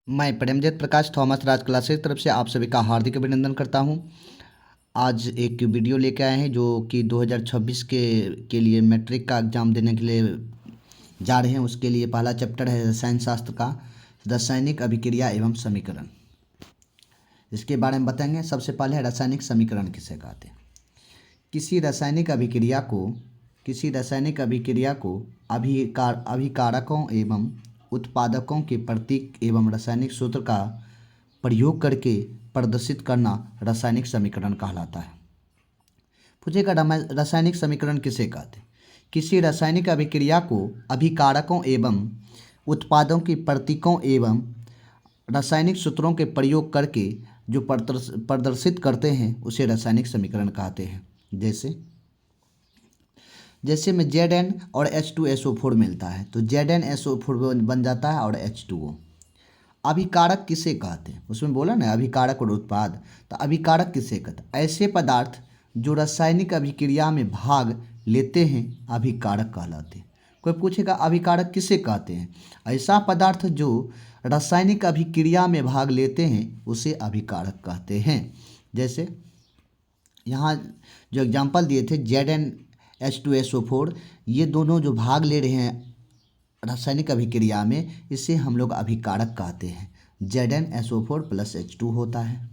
मैं प्रेमजीत प्रकाश थॉमस राज क्लासेस की तरफ से आप सभी का हार्दिक अभिनंदन करता हूं। आज एक वीडियो लेके आए हैं जो कि 2026 के लिए मैट्रिक का एग्ज़ाम देने के लिए जा रहे हैं। उसके लिए पहला चैप्टर है रसायन शास्त्र का रासायनिक अभिक्रिया एवं समीकरण। इसके बारे में बताएंगे। सबसे पहले है रासायनिक समीकरण किसे कहते हैं। किसी रासायनिक अभिक्रिया को अभिकारकों एवं उत्पादकों के प्रतीक एवं रासायनिक सूत्र का प्रयोग करके प्रदर्शित करना रासायनिक समीकरण कहलाता है। पूछेगा रासायनिक समीकरण किसे कहते हैं। किसी रासायनिक अभिक्रिया को अभिकारकों एवं उत्पादों के प्रतीकों एवं रासायनिक सूत्रों के प्रयोग करके जो प्रदर्शित करते हैं उसे रासायनिक समीकरण कहते हैं। जैसे में Zn और H2SO4 मिलता है तो ZnSO4 बन जाता है और H2O। अभिकारक किसे कहते हैं, उसमें बोला ना अभिकारक और उत्पाद, तो अभिकारक किसे कहते हैं। ऐसे पदार्थ जो रासायनिक अभिक्रिया में भाग लेते हैं अभिकारक कहलाते हैं। कोई पूछेगा अभिकारक किसे कहते हैं। ऐसा पदार्थ जो रासायनिक अभिक्रिया में भाग लेते हैं उसे अभिकारक कहते हैं। जैसे यहाँ जो एग्जाम्पल दिए थे ZnH2SO4, ये दोनों जो भाग ले रहे हैं रासायनिक अभिक्रिया में, इसे हम लोग अभिकारक कहते हैं। ZnSO4 + H2 होता है।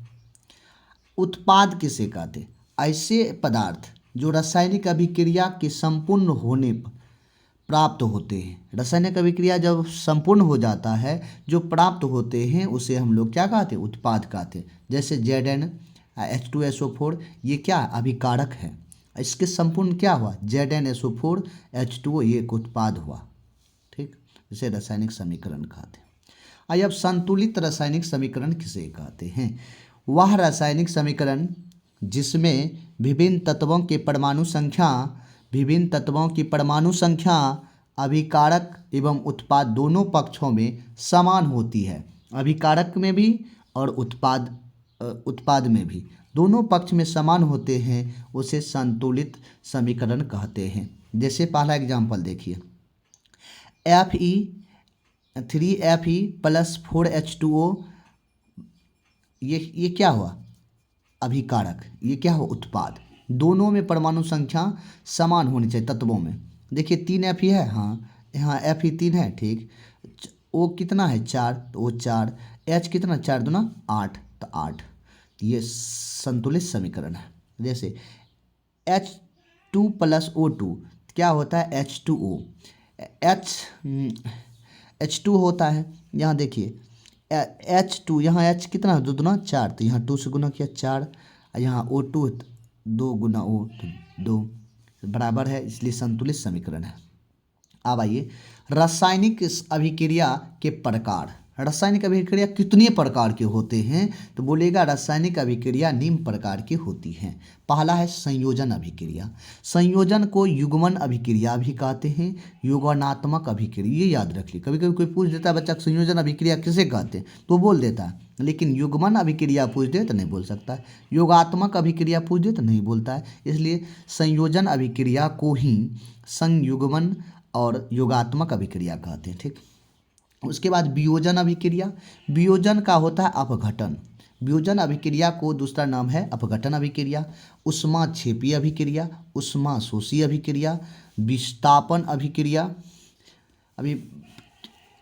उत्पाद किसे कहते हैं। ऐसे पदार्थ जो रासायनिक अभिक्रिया के संपूर्ण होने पर प्राप्त होते हैं। रासायनिक अभिक्रिया जब संपूर्ण हो जाता है, जो प्राप्त होते हैं उसे हम लोग क्या कहते हैं, उत्पाद कहते हैं। जैसे ZnH2SO4 ये क्या अभिकारक है, इसके संपूर्ण क्या हुआ ZnSO4 H2O, ये एक उत्पाद हुआ। ठीक, इसे रासायनिक समीकरण कहते हैं। आइए अब संतुलित रासायनिक समीकरण किसे कहते हैं। वह रासायनिक समीकरण जिसमें विभिन्न तत्वों की परमाणु संख्या अभिकारक एवं उत्पाद दोनों पक्षों में समान होती है। अभिकारक में भी और उत्पाद में भी दोनों पक्ष में समान होते हैं, उसे संतुलित समीकरण कहते हैं। जैसे पहला एग्जाम्पल देखिए, Fe3Fe + 4H2O, ये क्या हुआ अभिकारक, ये क्या हुआ उत्पाद। दोनों में परमाणु संख्या समान होनी चाहिए तत्वों में। देखिए 3Fe है, हाँ यहाँ Fe 3 है, ठीक। O कितना है 4, तो O 4, H कितना 4 दूना 8, तो 8, ये संतुलित समीकरण है। जैसे H2 + O2 क्या होता है H2O, H2 होता है। यहाँ देखिए H2, यहाँ H कितना 2 दूना 4, तो यहाँ 2 से गुना किया 4, यहाँ O2 2 गुना O तो 2 बराबर है, इसलिए संतुलित समीकरण है। अब आइए रासायनिक अभिक्रिया के प्रकार। रासायनिक अभिक्रिया कितने प्रकार के होते हैं, तो बोलेगा रासायनिक अभिक्रिया निम्न प्रकार की होती हैं। पहला है संयोजन अभिक्रिया। संयोजन को युग्मन अभिक्रिया भी कहते हैं, युग्मनात्मक अभिक्रिया, ये याद रखिए। कभी कभी कोई पूछ देता है बच्चा संयोजन अभिक्रिया किसे कहते हैं, तो बोल देता है, लेकिन युग्मन अभिक्रिया पूछ दे तो नहीं बोल सकता है, योगात्मक अभिक्रिया पूछ दे तो नहीं बोलता है। इसलिए संयोजन अभिक्रिया को ही संयुग्मन और योगात्मक अभिक्रिया कहते हैं। ठीक, उसके बाद वियोजन अभिक्रिया। वियोजन का होता है अपघटन। वियोजन अभिक्रिया को दूसरा नाम है अपघटन अभिक्रिया। ऊष्माक्षेपी अभिक्रिया, ऊष्माशोषी अभिक्रिया, विस्थापन अभिक्रिया। अभी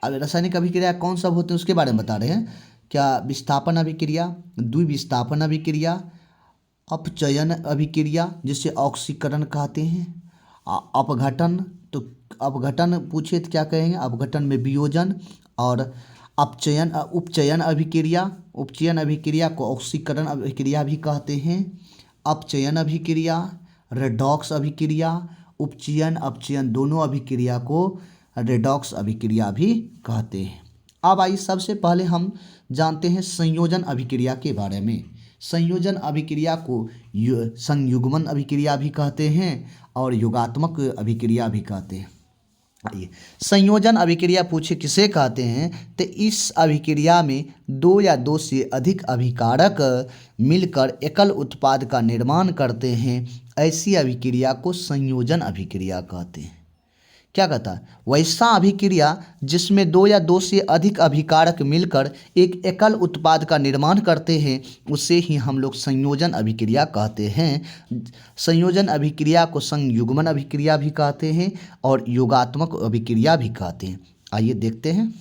रासायनिक अभिक्रिया कौन सब होते हैं उसके बारे में बता रहे हैं। क्या विस्थापन अभिक्रिया, द्विविस्थापन अभिक्रिया, अपचयन अभिक्रिया जिसे ऑक्सीकरण कहते हैं, अपघटन। तो अपघटन पूछे तो क्या कहेंगे, अपघटन में वियोजन। और उपचयन अभिक्रिया को ऑक्सीकरण अभिक्रिया भी कहते हैं। अपचयन अभिक्रिया, रेडॉक्स अभिक्रिया, अपचयन दोनों अभिक्रिया को रेडॉक्स अभिक्रिया भी कहते हैं। अब आइए सबसे पहले हम जानते हैं संयोजन अभिक्रिया के बारे में। संयोजन अभिक्रिया को संयुग्मन अभिक्रिया भी कहते हैं और योगात्मक अभिक्रिया भी कहते हैं। आइए संयोजन अभिक्रिया पूछे किसे कहते हैं, तो इस अभिक्रिया में 2 या 2 से अधिक अभिकारक मिलकर एकल उत्पाद का निर्माण करते हैं। ऐसी अभिक्रिया को संयोजन अभिक्रिया कहते हैं। क्या कहता है, वैसा अभिक्रिया जिसमें दो या दो से अधिक अभिकारक मिलकर एक एकल उत्पाद का निर्माण करते हैं उसे ही हम लोग संयोजन अभिक्रिया कहते हैं। संयोजन अभिक्रिया को संयुग्मन अभिक्रिया भी कहते हैं और योगात्मक अभिक्रिया भी कहते हैं। आइए देखते हैं।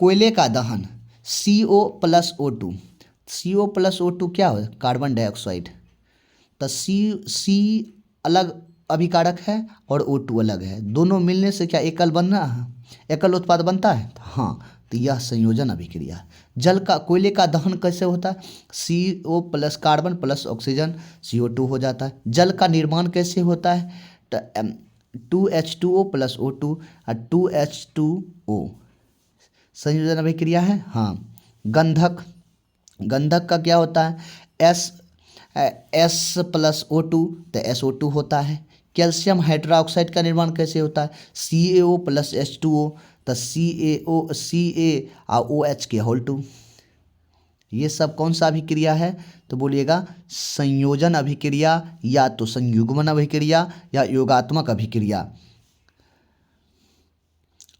कोयले का दहन CO+O2, CO+O2 क्या है, कार्बन डाइऑक्साइड। तो सी अलग अभिकारक है और O2 अलग है, दोनों मिलने से क्या एकल बन रहा है, एकल उत्पाद बनता है। हाँ, तो यह संयोजन अभिक्रिया है। जल का कोयले का दहन कैसे होता है, CO+ carbon plus oxygen CO2 हो जाता है। जल का निर्माण कैसे होता है, तो 2H2O + O2 और 2H2O संयोजन अभिक्रिया है। हाँ, गंधक, गंधक का क्या होता है, S+O2 तो SO2 होता है। कैल्शियम हाइड्रोक्साइड का निर्माण कैसे होता है, CaO + H2O तो CaOH2। ये सब कौन सा अभिक्रिया है, तो बोलिएगा संयोजन अभिक्रिया या तो संयुग्मन अभिक्रिया या योगात्मक अभिक्रिया।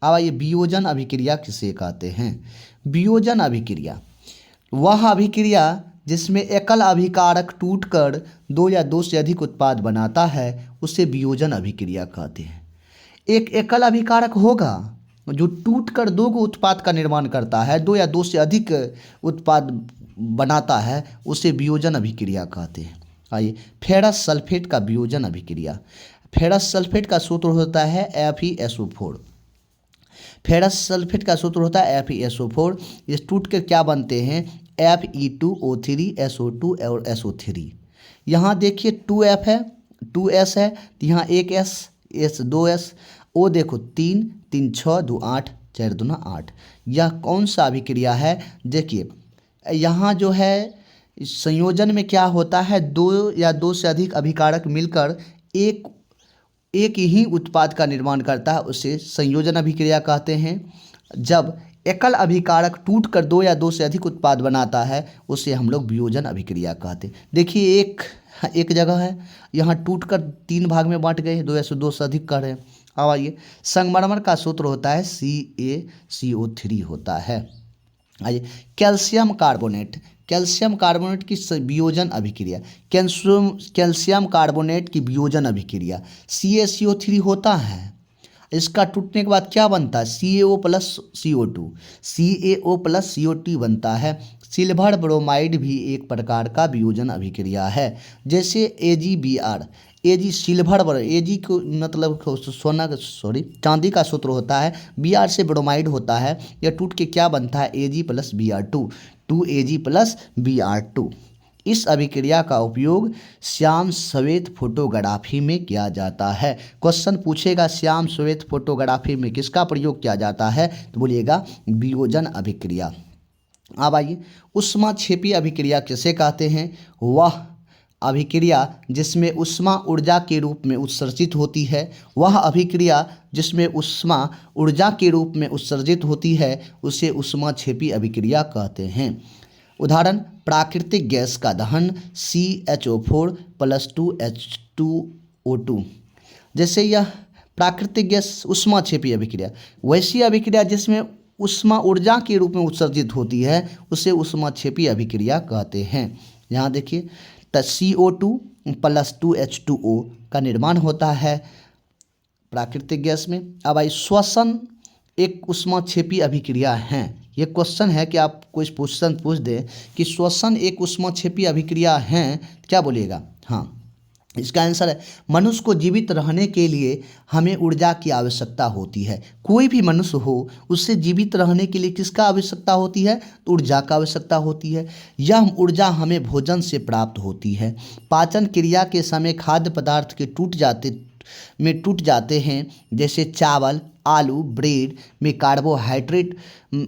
अब आइए वियोजन अभिक्रिया किसे कहते हैं। वियोजन अभिक्रिया वह अभिक्रिया जिसमें एकल अभिकारक टूटकर दो या दो से अधिक उत्पाद बनाता है उसे वियोजन अभिक्रिया कहते हैं। एक एकल अभिकारक होगा जो टूटकर दो गो उत्पाद का निर्माण करता है, दो या दो से अधिक उत्पाद बनाता है, उसे वियोजन अभिक्रिया कहते हैं। आइए, फेरस सल्फेट का वियोजन अभिक्रिया। फेरस सल्फेट का सूत्र होता है FeSO4। फेरस सल्फेट का सूत्र होता है FeSO4। ये टूट कर क्या बनते हैं, Fe2O3 SO2 और SO3। यहाँ देखिए 2F है, 2S है, तो यहाँ एक S 2S, O देखो 3 3 6 2 8 4 2 8। यह कौन सा अभिक्रिया है, देखिए यहाँ जो है संयोजन में क्या होता है, दो या दो से अधिक अभिकारक मिलकर एक ही उत्पाद का निर्माण करता है, उसे संयोजन अभिक्रिया कहते हैं। जब एकल अभिकारक टूटकर दो या दो से अधिक उत्पाद बनाता है उसे हम लोग वियोजन अभिक्रिया कहते हैं। देखिए एक जगह है, यहाँ टूटकर 3 भाग में बांट गए, दो से अधिक कर रहे हैं। अब आइए, संगमरमर का सूत्र होता है CaCO3 होता है। आइए, कैल्शियम कार्बोनेट, कैल्शियम कार्बोनेट की वियोजन अभिक्रिया, कैल्शियम कार्बोनेट की वियोजन अभिक्रिया CaCO3 होता है। इसका टूटने के बाद क्या बनता है, CaO + CO2, CaO + CO2 बनता है। सिल्वर ब्रोमाइड भी एक प्रकार का वियोजन अभिक्रिया है, जैसे AgBr, Ag सिल्वर, Ag को मतलब सोना चांदी का सूत्र होता है, Br से ब्रोमाइड होता है। यह टूट के क्या बनता है, Ag + Br2, 2Ag + Br2। इस अभिक्रिया का उपयोग श्याम श्वेत फोटोग्राफी में किया जाता है। क्वेश्चन पूछेगा श्याम श्वेत फोटोग्राफी में किसका प्रयोग किया जाता है, तो बोलिएगा वियोजन अभिक्रिया। अब आइए, ऊष्माक्षेपी अभिक्रिया किसे कहते हैं, वह अभिक्रिया जिसमें ऊष्मा ऊर्जा के रूप में उत्सर्जित होती है, वह अभिक्रिया जिसमें ऊष्मा ऊर्जा के रूप में उत्सर्जित होती है उसे ऊष्माक्षेपी अभिक्रिया कहते हैं। उदाहरण, प्राकृतिक गैस का दहन CHO4 + 2H2O2। जैसे यह प्राकृतिक गैस ऊष्माक्षेपी अभिक्रिया, वैसी अभिक्रिया जिसमें ऊष्मा ऊर्जा के रूप में उत्सर्जित होती है उसे ऊष्माक्षेपी अभिक्रिया कहते हैं। यहाँ देखिए, तो CO2 + 2H2O का निर्माण होता है प्राकृतिक गैस में। अब आई, श्वसन एक ऊष्माक्षेपी अभिक्रिया है। ये क्वेश्चन है कि आप कोई क्वेश्चन पूछ दे कि श्वसन एक ऊष्माक्षेपी अभिक्रिया है, क्या बोलिएगा। हाँ, इसका आंसर है, मनुष्य को जीवित रहने के लिए हमें ऊर्जा की आवश्यकता होती है। कोई भी मनुष्य हो उससे जीवित रहने के लिए किसका आवश्यकता होती है, तो ऊर्जा का आवश्यकता होती है। यह ऊर्जा हमें भोजन से प्राप्त होती है। पाचन क्रिया के समय खाद्य पदार्थ के टूट जाते हैं, जैसे चावल, आलू, ब्रेड में कार्बोहाइड्रेट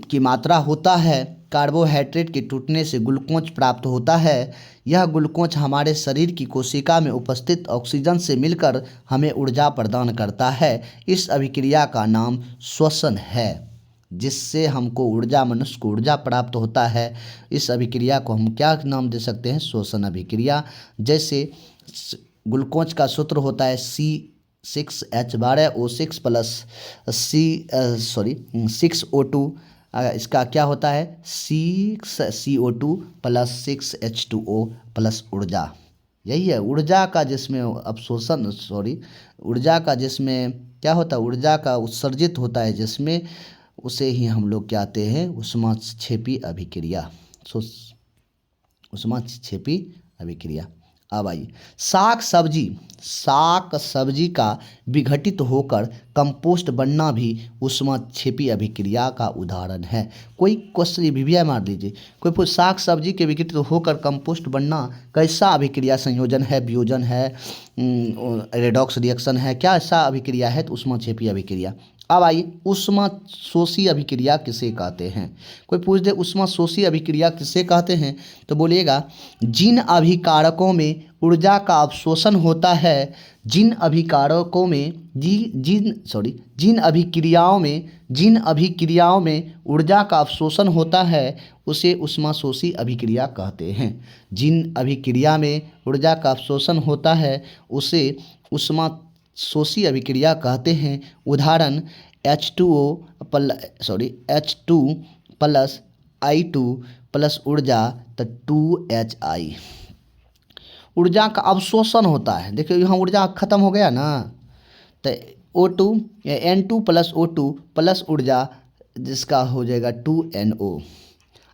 की मात्रा होता है। कार्बोहाइड्रेट के टूटने से ग्लूकोज प्राप्त होता है। यह ग्लूकोज हमारे शरीर की कोशिका में उपस्थित ऑक्सीजन से मिलकर हमें ऊर्जा प्रदान करता है। इस अभिक्रिया का नाम श्वसन है, जिससे हमको ऊर्जा, मनुष्य को ऊर्जा प्राप्त होता है। इस अभिक्रिया को हम क्या नाम दे सकते हैं, श्वसन अभिक्रिया। जैसे ग्लूकोज का सूत्र होता है 6H12O6 प्लस6O2, इसका क्या होता है 6CO2 प्लस 6H2O प्लस ऊर्जा। यही है ऊर्जा का जिसमें अवशोषण ऊर्जा का जिसमें क्या होता है, ऊर्जा का उत्सर्जित होता है जिसमें, उसे ही हम लोग कहते हैं ऊष्माक्षेपी अभिक्रिया। ऊष्माक्षेपी अभिक्रिया। अब आइए साग सब्जी का विघटित होकर कंपोस्ट बनना भी ऊष्माक्षेपी अभिक्रिया का उदाहरण है। कोई क्वेश्चन भी मार लीजिए, कोई साग सब्जी के विघटित होकर कंपोस्ट बनना कैसा अभिक्रिया संयोजन है, वियोजन है, रेडॉक्स रिएक्शन है, क्या ऐसा अभिक्रिया है, तो ऊष्माक्षेपी अभिक्रिया। अब आइए ऊष्माशोषी अभिक्रिया किसे कहते हैं। कोई पूछ दे ऊष्माशोषी अभिक्रिया किसे कहते हैं, तो बोलिएगा जिन अभिकारकों में ऊर्जा का अवशोषण होता है, जिन अभिक्रियाओं में ऊर्जा का अवशोषण होता है उसे ऊष्माशोषी अभिक्रिया कहते हैं। जिन अभिक्रिया में ऊर्जा का अवशोषण होता है उसे ऊष्माशोषी अभिक्रिया कहते हैं। उदाहरण H2 प्लस I2 प्लस ऊर्जा तो 2HI। ऊर्जा का अवशोषण होता है, देखिए यहाँ ऊर्जा खत्म हो गया ना, तो N2 प्लस O2 प्लस ऊर्जा जिसका हो जाएगा 2NO।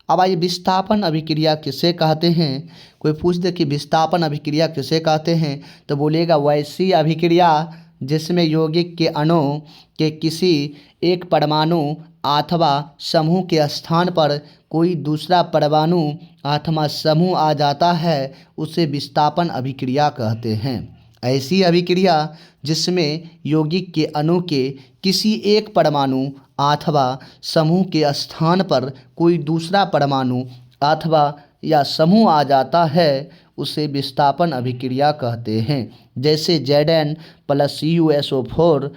अब आइए विस्थापन अभिक्रिया किसे कहते हैं। कोई पूछ दे कि विस्थापन अभिक्रिया किसे कहते हैं, तो बोलिएगा वैसी अभिक्रिया जिसमें यौगिक के अणु के किसी एक परमाणु अथवा समूह के स्थान पर कोई दूसरा परमाणु अथवा समूह आ जाता है उसे विस्थापन अभिक्रिया कहते हैं। ऐसी अभिक्रिया जिसमें यौगिक के अणु के किसी एक परमाणु अथवा समूह के स्थान पर कोई दूसरा परमाणु अथवा या समूह आ जाता है उसे विस्थापन अभिक्रिया कहते हैं। जैसे Zn प्लस CuSO4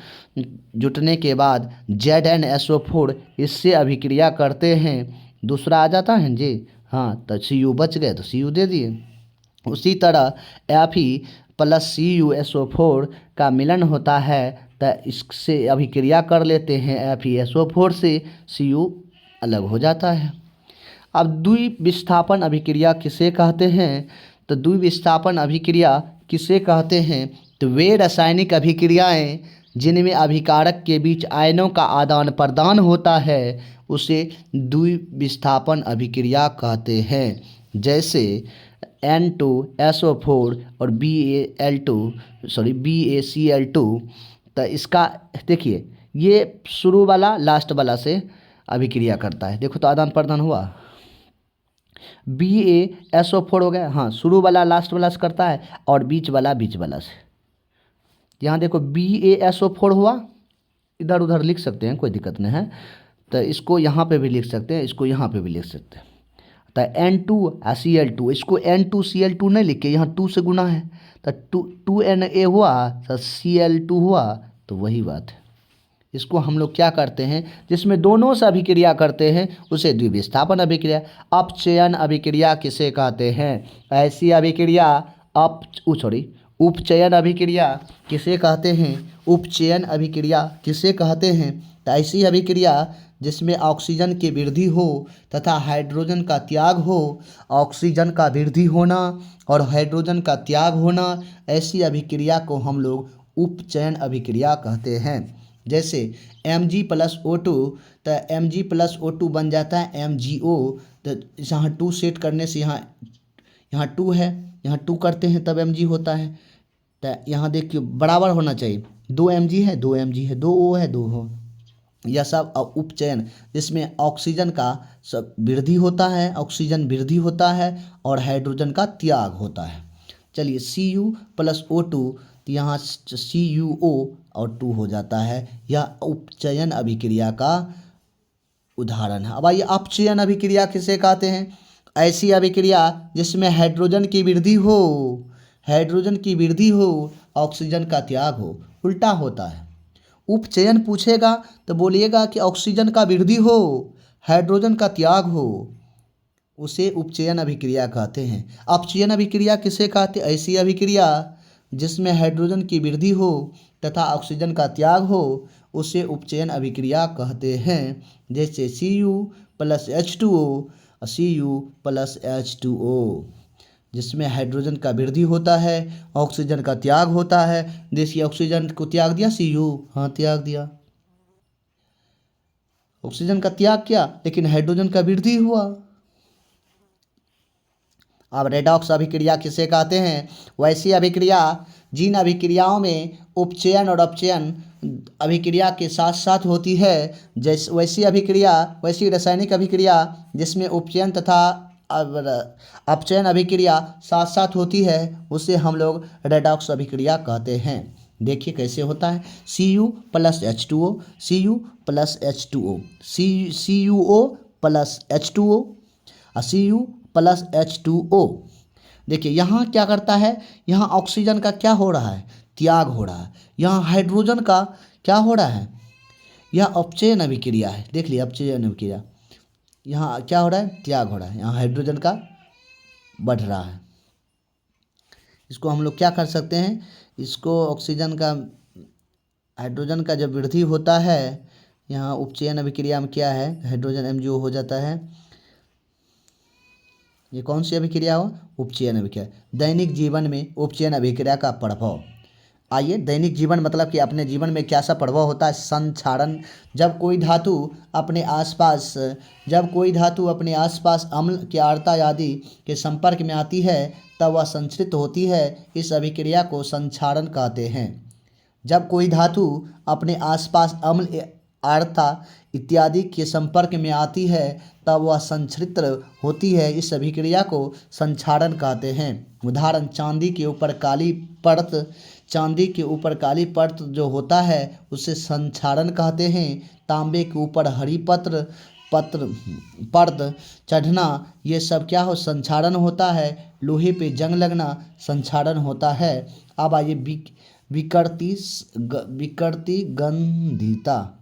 जुटने के बाद ZnSO4 इससे अभिक्रिया करते हैं, दूसरा आ जाता है जी, हाँ, तो Cu बच गए तो Cu दे दिए। उसी तरह Fe प्लस CuSO4 का मिलन होता है तो इससे अभिक्रिया कर लेते हैं FeSO4 से, Cu अलग हो जाता है। अब द्विविस्थापन अभिक्रिया किसे कहते हैं, तो द्विविस्थापन अभिक्रिया किसे कहते हैं, तो वे रासायनिक अभिक्रियाएं जिनमें अभिकारक के बीच आयनों का आदान प्रदान होता है उसे द्विविस्थापन अभिक्रिया कहते हैं। जैसे N2SO4 और BaCl2। तो इसका देखिए ये शुरू वाला लास्ट वाला से अभिक्रिया करता है, देखो तो आदान प्रदान हुआ, BaSO4 हो गया, हाँ, शुरू वाला लास्ट वाला से करता है और बीच वाला से। यहाँ देखो BaSO4 हुआ, इधर उधर लिख सकते हैं, कोई दिक्कत नहीं है, तो इसको यहाँ पे भी लिख सकते हैं, इसको यहाँ पे भी लिख सकते हैं। तो N2Cl2, इसको N2Cl2 नहीं लिख के यहाँ 2 से गुना है तो 2Na हुआ तो Cl2 हुआ, तो वही बात है। इसको हम लोग क्या करते हैं, जिसमें दोनों से अभिक्रिया करते हैं उसे द्विविस्थापन अभिक्रिया। अपचयन अभिक्रिया किसे कहते हैं, ऐसी अभिक्रिया उपचयन अभिक्रिया किसे कहते हैं, उपचयन अभिक्रिया किसे कहते हैं, तो ऐसी अभिक्रिया जिसमें ऑक्सीजन की वृद्धि हो तथा हाइड्रोजन का त्याग हो, ऑक्सीजन का वृद्धि होना और हाइड्रोजन का त्याग होना, ऐसी अभिक्रिया को हम लोग उपचयन अभिक्रिया कहते हैं। जैसे Mg प्लस O2, तो Mg प्लस O2 बन जाता है MgO, तो यहाँ 2 सेट करने से यहाँ 2 है, यहाँ 2 करते हैं तब Mg होता है। तो यहाँ देखिए बराबर होना चाहिए, 2 Mg है 2 Mg है, 2 O है 2 O। यह सब उपचयन जिसमें ऑक्सीजन का सब वृद्धि होता है, ऑक्सीजन वृद्धि होता है और हाइड्रोजन का त्याग होता है। चलिए Cu प्लस O2, तो यहाँ CuO और 2 हो जाता है, यह उपचयन अभिक्रिया का उदाहरण है। अब आइए अपचयन अभिक्रिया किसे कहते हैं, ऐसी अभिक्रिया जिसमें हाइड्रोजन की वृद्धि हो ऑक्सीजन का त्याग हो, उल्टा होता है। उपचयन पूछेगा तो बोलिएगा कि ऑक्सीजन का वृद्धि हो हाइड्रोजन का त्याग हो, उसे उपचयन अभिक्रिया कहते हैं। अपचयन अभिक्रिया किसे कहते हैं, ऐसी अभिक्रिया जिसमें हाइड्रोजन की वृद्धि हो तथा ऑक्सीजन का त्याग हो उसे उपचयन अभिक्रिया कहते हैं। जैसे Cu+H2O, Cu+H2O, जिसमें हाइड्रोजन का वृद्धि होता है, ऑक्सीजन का त्याग होता है। देखिए ऑक्सीजन को त्याग दिया Cu, हाँ त्याग दिया, ऑक्सीजन का त्याग किया, लेकिन हाइड्रोजन का वृद्धि हुआ। अब रेडॉक्स अभिक्रिया किसे कहते हैं? वैसी अभिक्रिया जिन अभिक्रियाओं में उपचयन और अपचयन अभिक्रिया के साथ साथ होती है, जैसे वैसी रासायनिक अभिक्रिया जिसमें उपचयन तथा अपचयन अभिक्रिया साथ साथ होती है, उसे हम लोग रेडॉक्स अभिक्रिया कहते हैं। देखिए कैसे होता है। Cu+H2O, Cu+H2O, CuO+H2O, Cu+H2O। देखिए यहाँ क्या करता है, यहाँ ऑक्सीजन का क्या हो रहा है? त्याग हो रहा है। यहाँ हाइड्रोजन का क्या हो रहा है? यह अपचयन अभिक्रिया है। देख लिया अपचयन अभिक्रिया, यहाँ क्या हो रहा है? त्याग हो रहा है। यहाँ हाइड्रोजन का बढ़ रहा है। इसको हम लोग क्या कर सकते हैं? इसको ऑक्सीजन का हाइड्रोजन का जब वृद्धि होता है, यहाँ उपचयन अभिक्रिया में क्या है? हाइड्रोजन MgO हो जाता है। ये कौन सी अभिक्रिया हो? उपचयन अभिक्रिया। दैनिक जीवन में उपचयन अभिक्रिया का प्रभाव। आइए, दैनिक जीवन मतलब कि अपने जीवन में क्या सा प्रभाव होता है? संक्षारण। जब कोई धातु अपने आसपास अम्ल की आर्द्रता आदि के संपर्क में आती है तब वह संचरित होती है। इस अभिक्रिया को संक्षारण कहते हैं। जब कोई धातु अपने आसपास अम्ल, आर्द्रता इत्यादि के संपर्क में आती है तब वह संचरित होती है। इस अभिक्रिया को संक्षारण कहते हैं। उदाहरण, चांदी के ऊपर काली परत जो होता है उसे संक्षारण कहते हैं। तांबे के ऊपर हरी परत चढ़ना, ये सब क्या हो? संक्षारण होता है। लोहे पे जंग लगना संक्षारण होता है। अब आइए विकृति गंधिता।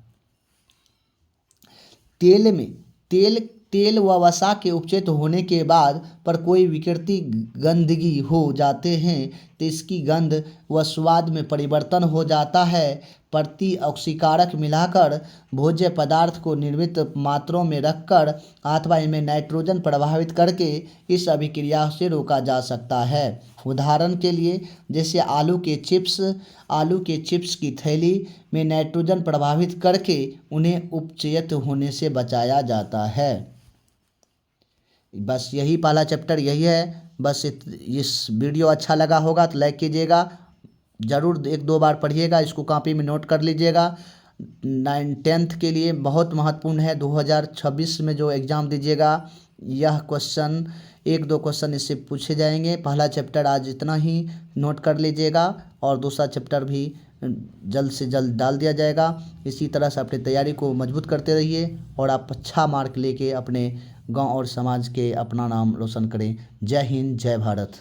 तेल व वसा के उपचयित होने के बाद पर कोई विकृति गंदगी हो जाते हैं तो इसकी गंध व स्वाद में परिवर्तन हो जाता है। प्रति ऑक्सीकारक मिलाकर भोज्य पदार्थ को निर्मित मात्रों में रखकर अथवा इनमें नाइट्रोजन प्रभावित करके इस अभिक्रिया से रोका जा सकता है। उदाहरण के लिए जैसे आलू के चिप्स की थैली में नाइट्रोजन प्रभावित करके उन्हें उपचयित होने से बचाया जाता है। बस यही पहला चैप्टर यही है। बस इस वीडियो अच्छा लगा होगा तो लाइक कीजिएगा, ज़रूर 1-2 बार पढ़िएगा, इसको कॉपी में नोट कर लीजिएगा। 9th के लिए बहुत महत्वपूर्ण है। 2026 में जो एग्ज़ाम दीजिएगा, यह क्वेश्चन 1-2 क्वेश्चन इससे पूछे जाएंगे। पहला चैप्टर आज इतना ही नोट कर लीजिएगा और दूसरा चैप्टर भी जल्द से जल्द डाल दिया जाएगा। इसी तरह से अपनी तैयारी को मजबूत करते रहिए और आप अच्छा मार्क लेके अपने गांव और समाज के अपना नाम रोशन करें। जय हिंद, जय भारत।